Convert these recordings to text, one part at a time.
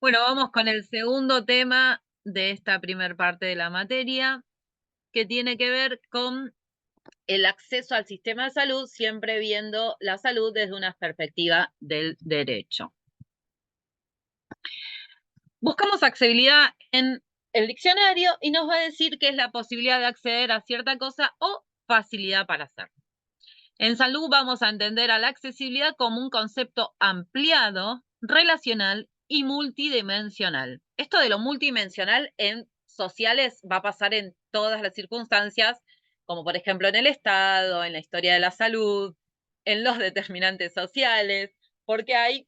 Bueno, vamos con el segundo tema de esta primer parte de la materia, que tiene que ver con el acceso al sistema de salud, siempre viendo la salud desde una perspectiva del derecho. Buscamos accesibilidad en el diccionario y nos va a decir que es la posibilidad de acceder a cierta cosa o facilidad para hacerlo. En salud vamos a entender a la accesibilidad como un concepto ampliado, relacional y multidimensional. Esto de lo multidimensional en sociales va a pasar en todas las circunstancias, como por ejemplo en el Estado, en la historia de la salud, en los determinantes sociales, porque hay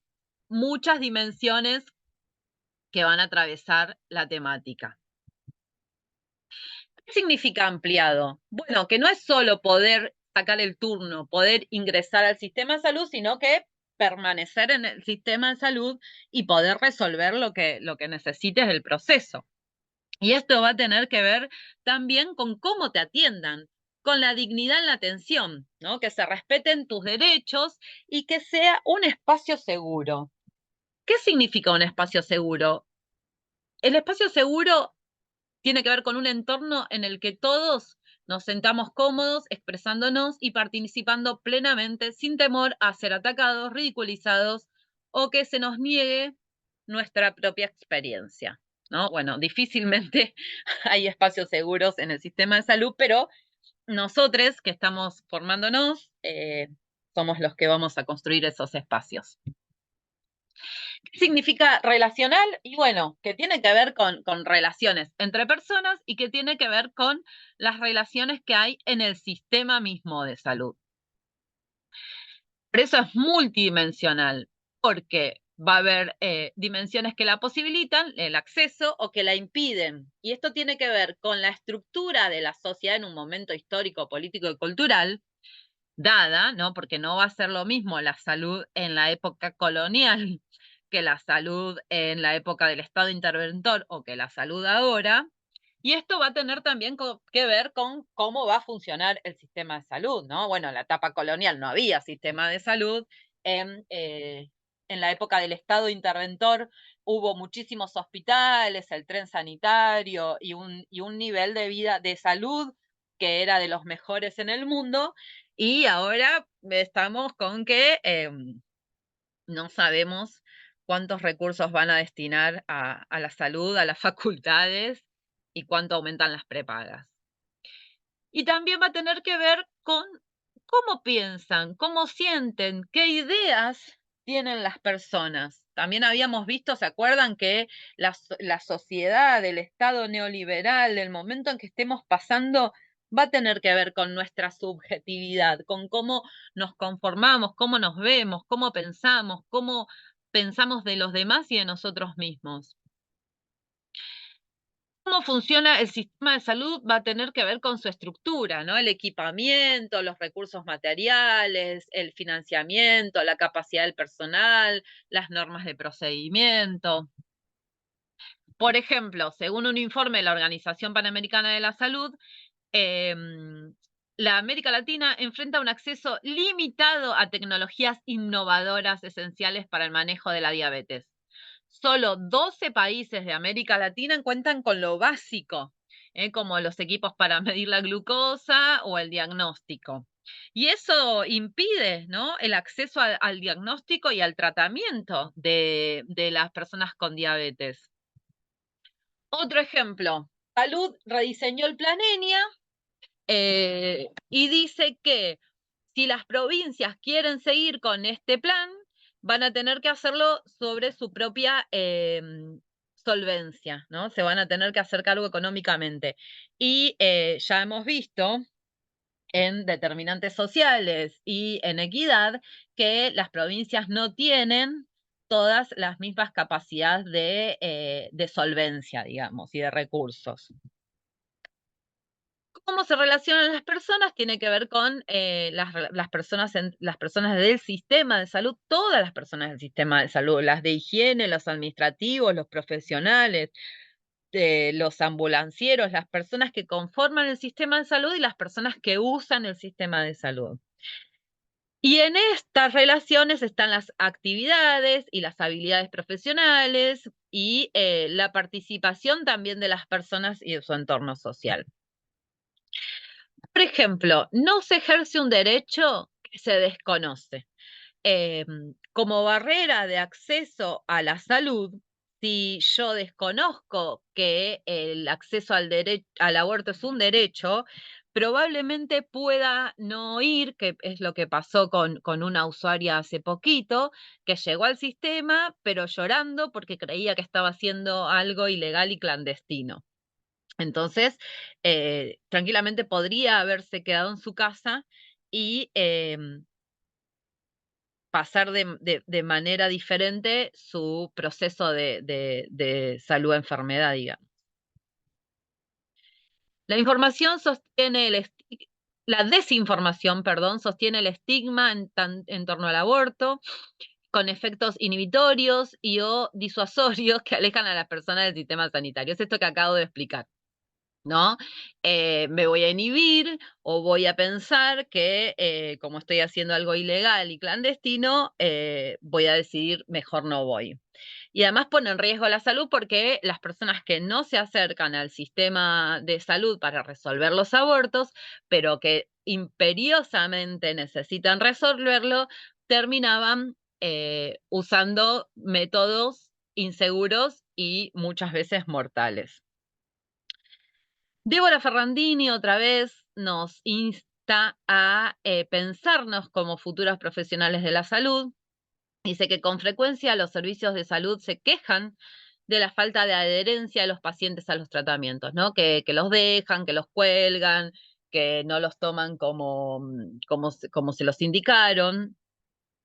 muchas dimensiones que van a atravesar la temática. ¿Qué significa ampliado? Bueno, que no es solo poder sacar el turno, poder ingresar al sistema de salud, sino que permanecer en el sistema de salud y poder resolver lo que necesites del proceso. Y esto va a tener que ver también con cómo te atiendan, con la dignidad en la atención, ¿no? Que se respeten tus derechos y que sea un espacio seguro. ¿Qué significa un espacio seguro? El espacio seguro tiene que ver con un entorno en el que todos nos sentamos cómodos, expresándonos y participando plenamente sin temor a ser atacados, ridiculizados o que se nos niegue nuestra propia experiencia, ¿no? Bueno, difícilmente hay espacios seguros en el sistema de salud, pero nosotros que estamos formándonos somos los que vamos a construir esos espacios. ¿Qué significa relacional? Y bueno, que tiene que ver con relaciones entre personas y que tiene que ver con las relaciones que hay en el sistema mismo de salud. Por eso es multidimensional, porque va a haber dimensiones que la posibilitan, el acceso, o que la impiden. Y esto tiene que ver con la estructura de la sociedad en un momento histórico, político y cultural, dada, ¿no? Porque no va a ser lo mismo la salud en la época colonial que la salud en la época del Estado interventor o que la salud ahora. Y esto va a tener también que ver con cómo va a funcionar el sistema de salud, ¿no? Bueno, en la etapa colonial no había sistema de salud. En la época del Estado interventor hubo muchísimos hospitales, el tren sanitario y un nivel de vida, de salud que era de los mejores en el mundo, y ahora estamos con que no sabemos cuántos recursos van a destinar a la salud, a las facultades, y cuánto aumentan las prepagas. Y también va a tener que ver con cómo piensan, cómo sienten, qué ideas tienen las personas. También habíamos visto, ¿se acuerdan? Que la sociedad, el Estado neoliberal, el momento en que estemos pasando, va a tener que ver con nuestra subjetividad, con cómo nos conformamos, cómo nos vemos, cómo pensamos de los demás y de nosotros mismos. Cómo funciona el sistema de salud va a tener que ver con su estructura, ¿no? El equipamiento, los recursos materiales, el financiamiento, la capacidad del personal, las normas de procedimiento. Por ejemplo, según un informe de la Organización Panamericana de la Salud, la América Latina enfrenta un acceso limitado a tecnologías innovadoras esenciales para el manejo de la diabetes. Solo 12 países de América Latina cuentan con lo básico, como los equipos para medir la glucosa o el diagnóstico. Y eso impide, ¿no?, el acceso al diagnóstico y al tratamiento de las personas con diabetes. Otro ejemplo, Salud rediseñó el Plan ENIA y dice que si las provincias quieren seguir con este plan, van a tener que hacerlo sobre su propia solvencia, ¿no? Se van a tener que hacer cargo económicamente. Y ya hemos visto en determinantes sociales y en equidad que las provincias no tienen todas las mismas capacidades de solvencia, digamos, y de recursos. Cómo se relacionan las personas tiene que ver con las personas del sistema de salud, todas las personas del sistema de salud, las de higiene, los administrativos, los profesionales, los ambulancieros, las personas que conforman el sistema de salud y las personas que usan el sistema de salud. Y en estas relaciones están las actividades y las habilidades profesionales y la participación también de las personas y de su entorno social. Por ejemplo, no se ejerce un derecho que se desconoce. Como barrera de acceso a la salud, si yo desconozco que el acceso al aborto es un derecho, probablemente pueda no ir, que es lo que pasó con una usuaria hace poquito, que llegó al sistema, pero llorando porque creía que estaba haciendo algo ilegal y clandestino. Entonces, tranquilamente podría haberse quedado en su casa y pasar de manera diferente su proceso de salud-enfermedad, digamos. La información sostiene la desinformación, perdón, sostiene el estigma en torno al aborto, con efectos inhibitorios y o disuasorios que alejan a las personas del sistema sanitario. Es esto que acabo de explicar. ¿No? Me voy a inhibir o voy a pensar que como estoy haciendo algo ilegal y clandestino, voy a decidir mejor no voy. Y además pone en riesgo la salud porque las personas que no se acercan al sistema de salud para resolver los abortos, pero que imperiosamente necesitan resolverlo, terminaban usando métodos inseguros y muchas veces mortales. Débora Ferrandini otra vez nos insta a pensarnos como futuros profesionales de la salud. Dice que con frecuencia los servicios de salud se quejan de la falta de adherencia de los pacientes a los tratamientos, ¿no? Que los dejan, que los cuelgan, que no los toman como se los indicaron.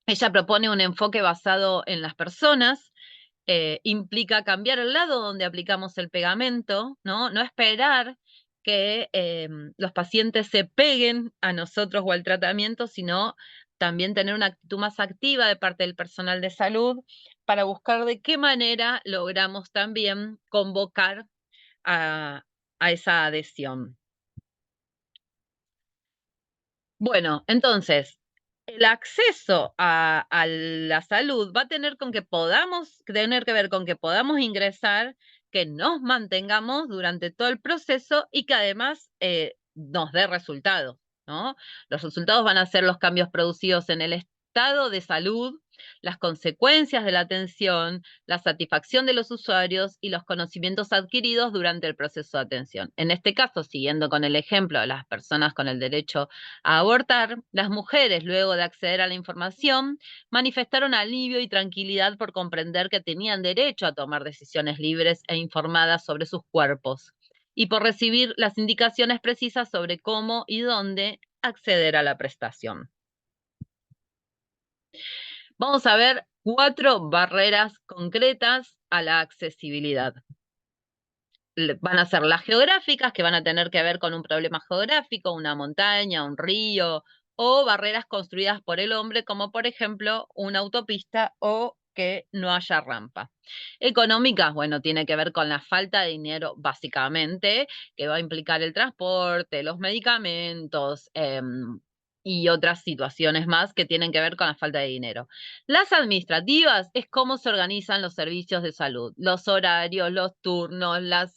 Ella propone un enfoque basado en las personas, implica cambiar el lado donde aplicamos el pegamento, ¿no? No esperar que los pacientes se peguen a nosotros o al tratamiento, sino también tener una actitud más activa de parte del personal de salud para buscar de qué manera logramos también convocar a, a esa adhesión. Bueno, entonces, el acceso a la salud va a tener tener que ver con que podamos ingresar, que nos mantengamos durante todo el proceso y que además nos dé resultados, ¿no? Los resultados van a ser los cambios producidos en el estado de salud, las consecuencias de la atención, la satisfacción de los usuarios y los conocimientos adquiridos durante el proceso de atención. En este caso, siguiendo con el ejemplo de las personas con el derecho a abortar, las mujeres, luego de acceder a la información, manifestaron alivio y tranquilidad por comprender que tenían derecho a tomar decisiones libres e informadas sobre sus cuerpos y por recibir las indicaciones precisas sobre cómo y dónde acceder a la prestación. Vamos a ver 4 barreras concretas a la accesibilidad. Van a ser las geográficas, que van a tener que ver con un problema geográfico, una montaña, un río, o barreras construidas por el hombre, como por ejemplo una autopista o que no haya rampa. Económicas, bueno, tiene que ver con la falta de dinero, básicamente, que va a implicar el transporte, los medicamentos, y otras situaciones más que tienen que ver con la falta de dinero. Las administrativas es cómo se organizan los servicios de salud, los horarios, los turnos, las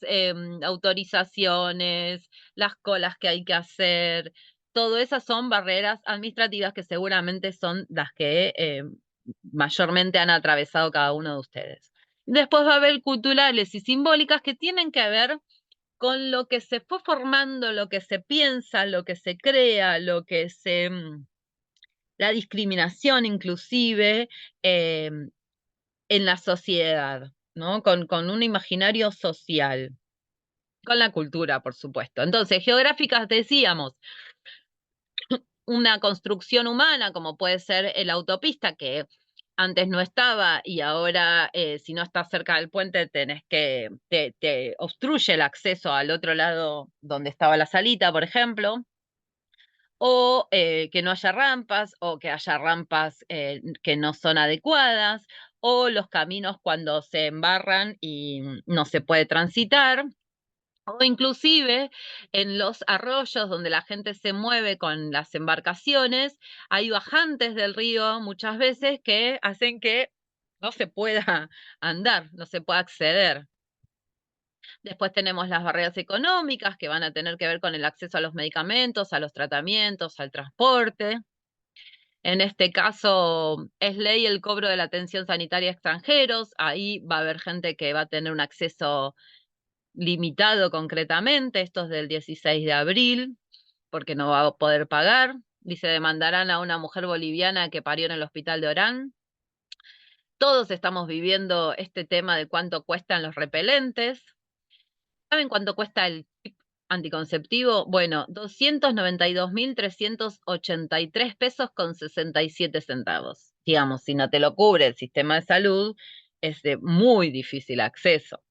autorizaciones, las colas que hay que hacer. Todo esas son barreras administrativas que seguramente son las que mayormente han atravesado cada uno de ustedes. Después va a haber culturales y simbólicas que tienen que ver con lo que se fue formando, lo que se piensa, lo que se crea, la discriminación inclusive en la sociedad, ¿no? Con un imaginario social, con la cultura, por supuesto. Entonces, geográficas decíamos, una construcción humana, como puede ser la autopista, que antes no estaba y ahora si no estás cerca del puente te obstruye el acceso al otro lado donde estaba la salita, por ejemplo, o que no haya rampas, o que haya rampas que no son adecuadas, o los caminos cuando se embarran y no se puede transitar, O inclusive en los arroyos donde la gente se mueve con las embarcaciones, hay bajantes del río muchas veces que hacen que no se pueda andar, no se pueda acceder. Después tenemos las barreras económicas que van a tener que ver con el acceso a los medicamentos, a los tratamientos, al transporte. En este caso, es ley el cobro de la atención sanitaria a extranjeros. Ahí va a haber gente que va a tener un acceso limitado concretamente. Esto es del 16 de abril, porque no va a poder pagar. Dice, demandarán a una mujer boliviana que parió en el hospital de Orán. Todos estamos viviendo este tema de cuánto cuestan los repelentes. ¿Saben cuánto cuesta el chip anticonceptivo? Bueno, 292.383 pesos con 67 centavos. Digamos, si no te lo cubre el sistema de salud, es de muy difícil acceso.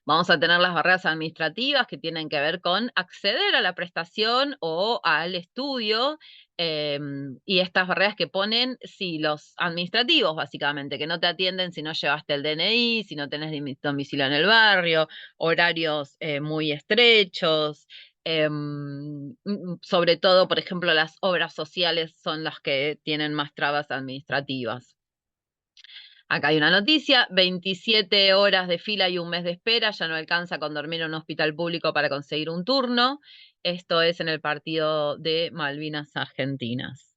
Vamos a tener las barreras administrativas que tienen que ver con acceder a la prestación o al estudio, y estas barreras que ponen, sí, los administrativos, básicamente, que no te atienden si no llevaste el DNI, si no tenés domicilio en el barrio, horarios muy estrechos. Sobre todo, por ejemplo, las obras sociales son las que tienen más trabas administrativas. Acá hay una noticia, 27 horas de fila y un mes de espera, ya no alcanza con dormir en un hospital público para conseguir un turno. Esto es en el partido de Malvinas Argentinas.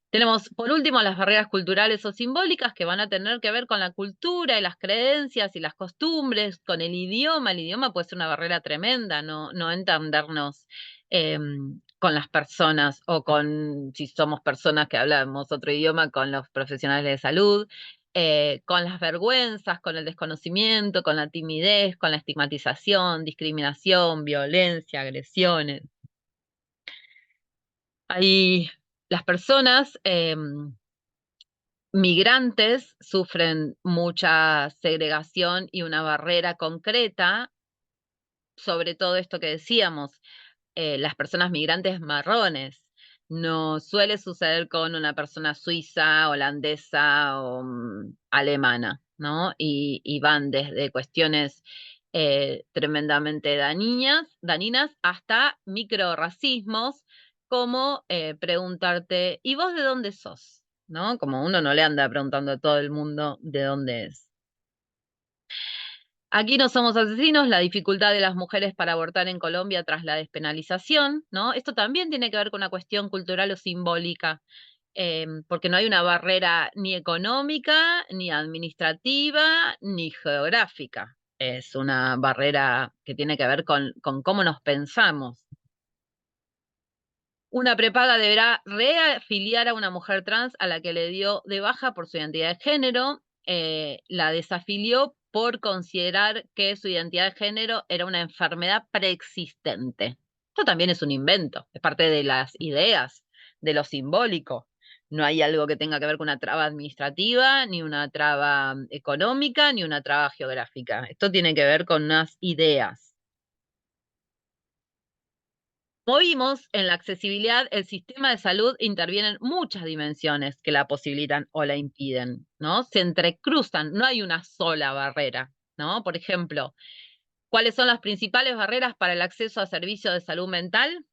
Tenemos, por último, las barreras culturales o simbólicas que van a tener que ver con la cultura y las creencias y las costumbres, con el idioma. El idioma puede ser una barrera tremenda, no entendernos con las personas o con, si somos personas que hablamos otro idioma, con los profesionales de salud, con las vergüenzas, con el desconocimiento, con la timidez, con la estigmatización, discriminación, violencia, agresiones. Hay las personas migrantes sufren mucha segregación y una barrera concreta, sobre todo esto que decíamos, las personas migrantes marrones. No suele suceder con una persona suiza, holandesa o alemana, ¿no? Y van desde cuestiones tremendamente dañinas hasta microracismos, como preguntarte, ¿y vos de dónde sos? ¿No? Como uno no le anda preguntando a todo el mundo de dónde es. Aquí no somos asesinos, la dificultad de las mujeres para abortar en Colombia tras la despenalización, ¿no? Esto también tiene que ver con una cuestión cultural o simbólica, porque no hay una barrera ni económica, ni administrativa, ni geográfica. Es una barrera que tiene que ver con cómo nos pensamos. Una prepaga deberá reafiliar a una mujer trans a la que le dio de baja por su identidad de género. La desafilió por considerar que su identidad de género era una enfermedad preexistente. Esto también es un invento, es parte de las ideas, de lo simbólico. No hay algo que tenga que ver con una traba administrativa, ni una traba económica, ni una traba geográfica. Esto tiene que ver con unas ideas. Como vimos, en la accesibilidad, el sistema de salud interviene en muchas dimensiones que la posibilitan o la impiden, ¿no? Se entrecruzan, no hay una sola barrera, ¿no? Por ejemplo, ¿cuáles son las principales barreras para el acceso a servicios de salud mental?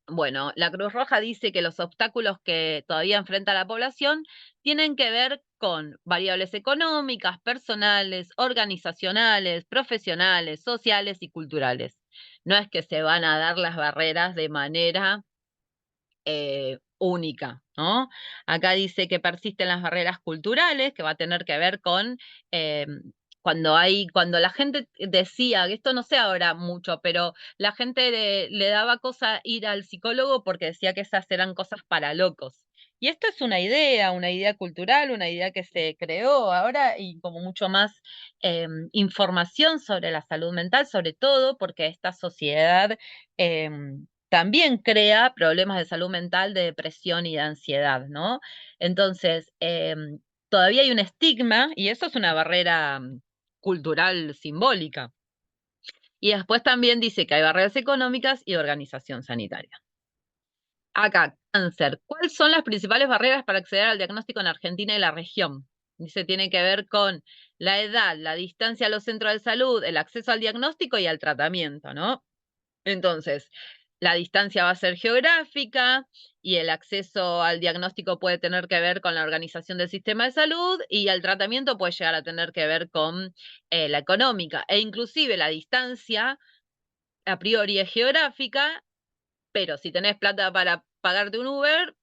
Bueno, la Cruz Roja dice que los obstáculos que todavía enfrenta la población tienen que ver con variables económicas, personales, organizacionales, profesionales, sociales y culturales. No es que se van a dar las barreras de manera única, ¿no? Acá dice que persisten las barreras culturales, que va a tener que ver con cuando la gente decía, que esto no sé ahora mucho, pero la gente le daba cosa ir al psicólogo porque decía que esas eran cosas para locos. Y esto es una idea cultural, una idea que se creó ahora y como mucho más información sobre la salud mental, sobre todo porque esta sociedad también crea problemas de salud mental, de depresión y de ansiedad, ¿no? Entonces, todavía hay un estigma y eso es una barrera cultural simbólica. Y después también dice que hay barreras económicas y organización sanitaria. Acá, cáncer. ¿Cuáles son las principales barreras para acceder al diagnóstico en Argentina y la región? Dice, tiene que ver con la edad, la distancia a los centros de salud, el acceso al diagnóstico y al tratamiento, ¿no? Entonces, la distancia va a ser geográfica y el acceso al diagnóstico puede tener que ver con la organización del sistema de salud y el tratamiento puede llegar a tener que ver con la económica. E inclusive la distancia a priori es geográfica, pero si tenés plata para pagarte un Uber,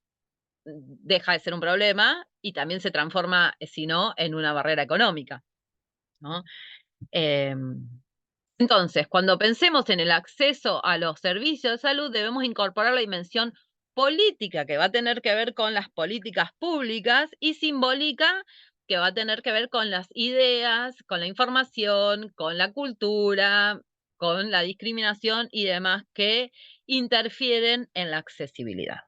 deja de ser un problema y también se transforma, si no, en una barrera económica, ¿no? Em, entonces, cuando pensemos en el acceso a los servicios de salud, debemos incorporar la dimensión política, que va a tener que ver con las políticas públicas, y simbólica, que va a tener que ver con las ideas, con la información, con la cultura, con la discriminación y demás que interfieren en la accesibilidad.